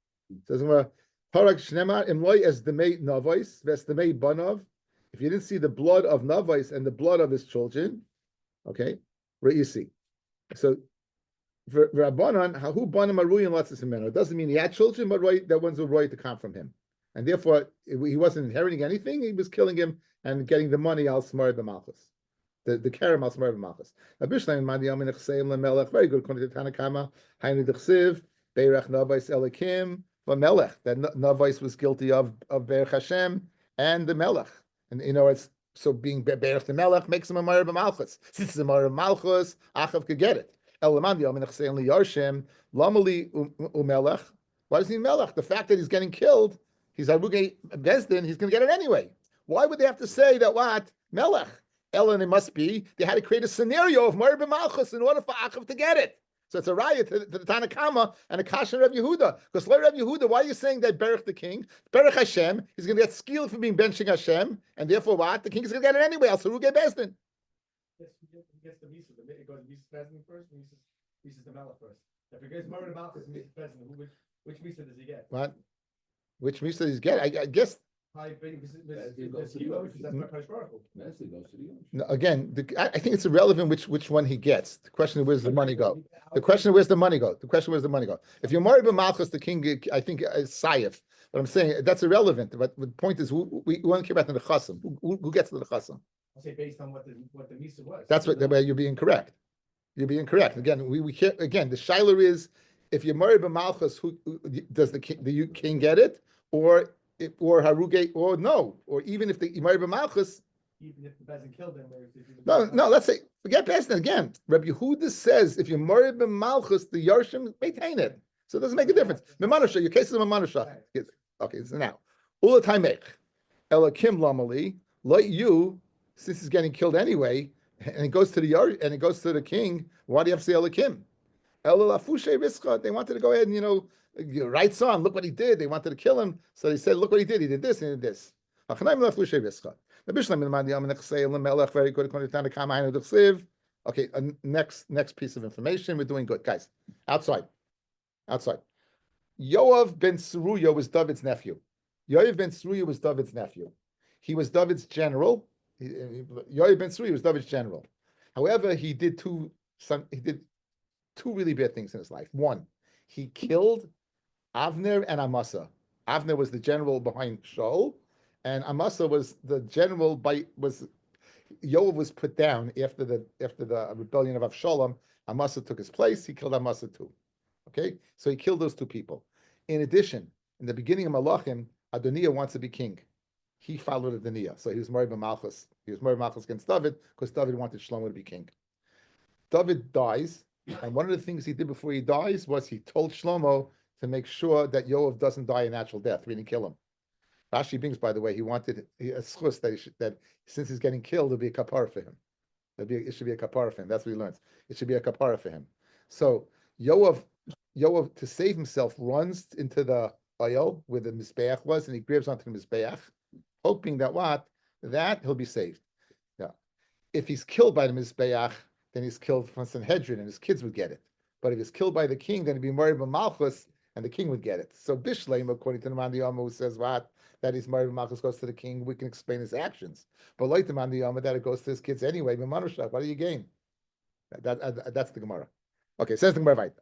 Says Parag Shnema Imloy as the May Navos, Ves the May Banov. If you didn't see the blood of Navos and the blood of his children, okay, right? You see. So. Rabbanan, who banim aruyin latzis imenu? It doesn't mean he had children, but that ones were right to come from him, and therefore he wasn't inheriting anything. He was killing him and getting the money al smar b'malchus, the kerem al smar b'malchus. Abishleim madiyam nechseim lemelech. Very good. According to Tanakama, haynu dechsiv beirach navais elikim Melech, that Navais was guilty of Berech Hashem and the Melech. And it's so being Berech the Melech makes him a Meir b'Malchus. Since it's a Meir b'Malchus, Achav could get it. Elamandi Aminach say only Yarshem Lamali uMelech. Why does he need Melech? The fact that he's getting killed, he's Arugei Bezdin, he's going to get it anyway. Why would they have to say that what Melech? Ellen, it must be they had to create a scenario of Meir b'Malchus in order for Achav to get it. So it's a riot to the Tanakama and a Kashan Reb Yehuda. Because Reb Yehuda, why are you saying that Berech the king, Berech Hashem, he's going to get skilled for being benching Hashem, and therefore what? The king is going to get it anyway. Also, Ruge Bezdin. Yes, he gets the Misa. It goes Misa Bezdin first, Misa's the Malach first. If it goes Murder Malach, it's Misa Bezdin. Which Misa does he get? What? Which Misa does he get? I guess. No, again, I think it's irrelevant which one he gets. The question is, where's the money go? The question is, where's the money go? The question, where's the money go? If you're Mari b'Malchus, the king, I think, is Sayef. But I'm saying that's irrelevant. But the point is, we want to care about the Nechasim. Who gets the Nechasim? I'll say based on what the Misa was. That's what the way you're being correct. You're being correct. Again, we can't. Again, the Shiler is, if you're Mari b'Malchus, who does the king get it, or Haruge, or no, or even if the Imari b'Malchus, even if the Bezin killed him. No, let's say, forget Bezin again. Rabbi Yehuda says, if you're Mori b'Malchus, the Yarshim maintain it. So it doesn't make a difference. Memanusha, your case is a Memanusha. Okay, so now, Ula Taimech, Elakim Lamali, like you, since he's getting killed anyway, and it goes to the king, why do you have to say Elakim? Elalafushe Riska, they wanted to go ahead and, right son, look what he did. They wanted to kill him. So they said, look what he did this and he did this. Very good. Okay, next piece of information. We're doing good, guys. Outside. Yoav ben Tzeruya was David's nephew. Yoav ben Tzeruya was David's nephew. He was David's general. Yoav ben Tzeruya was David's general. However, he did two really bad things in his life. One, he killed Avner and Amasa. Avner was the general behind Shaul, and Amasa was the general. Yoav was put down after the rebellion of Avshalom. Amasa took his place. He killed Amasa too. Okay, so he killed those two people. In addition, in the beginning of Malachim, Adoniah wants to be king. He followed Adoniah, so he was Mori b'Malchus. He was Mori b'Malchus against David because David wanted Shlomo to be king. David dies, and one of the things he did before he dies was he told Shlomo to make sure that Yoav doesn't die a natural death. We didn't kill him. Rashi brings, by the way, he wanted a schus that since he's getting killed, there'll be a kapara for him. It should be a kapara for him. That's what he learns. It should be a kapara for him. So Yoav, to save himself, runs into the oil where the mizbeach was, and he grabs onto the mizbeach, hoping that he'll be saved. Yeah. If he's killed by the mizbeach, then he's killed from Sanhedrin, and his kids would get it. But if he's killed by the king, then he'd be married by Malchus, and the king would get it. So Bishleim, according to the Man Yama, who says that he's married by Malchus goes to the king, we can explain his actions. But like the Man Yama, that it goes to his kids anyway. What do you gain? That's the Gemara. Okay, says the Gemara right.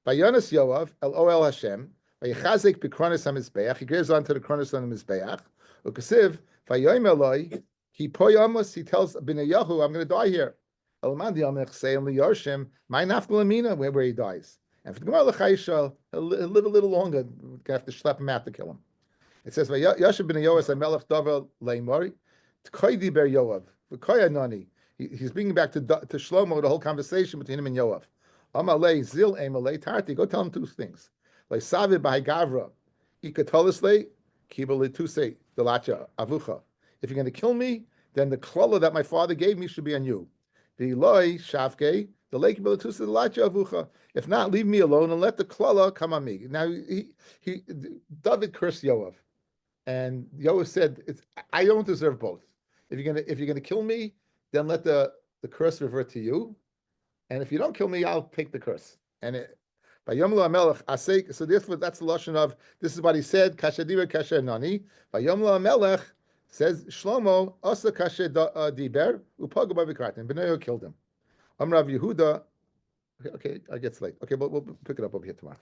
Vayonas Yoav el Oel Hashem vayichazik b'kronis hamizbeach. He graves onto the kronis on the mizbeach. Ukasiv vayoyim Eloi ki poyamos. He tells Binayahu, I'm going to die here. Elamandi Amech say only Yarshim my nafgalamina where he dies. And for the Gemara L'Chayishal, he'll live a little longer. We're going to have to schlep him out to kill him. It says Yashav Binayahu Melech Davel Leimori Tkoidi Ber Yoav V'Koya Nani. He's bringing back to Shlomo the whole conversation between him and Yoav. Amalei zil emalei tarti. Go tell him two things. Like savid by gavra, ikatolisle kibale tuse delacha avucha. If you're going to kill me, then the klala that my father gave me should be on you. The loy shavke the lake tuse delacha avucha. If not, leave me alone and let the klala come on me. Now David cursed Yoav, and Yoav said, "I don't deserve both. If you're gonna kill me, then let the curse revert to you. And if you don't kill me, I'll take the curse." And by Yomlo Amelech Asek, so therefore that's the lashon of this is what he said. Kashadira Kasher Nani. By Yomlo Amelech says Shlomo Asa Kasher Diber Upaga Babikartin. Benoyo killed him. Amrav Yehuda. Okay, I get late. Okay, but we'll pick it up over here tomorrow.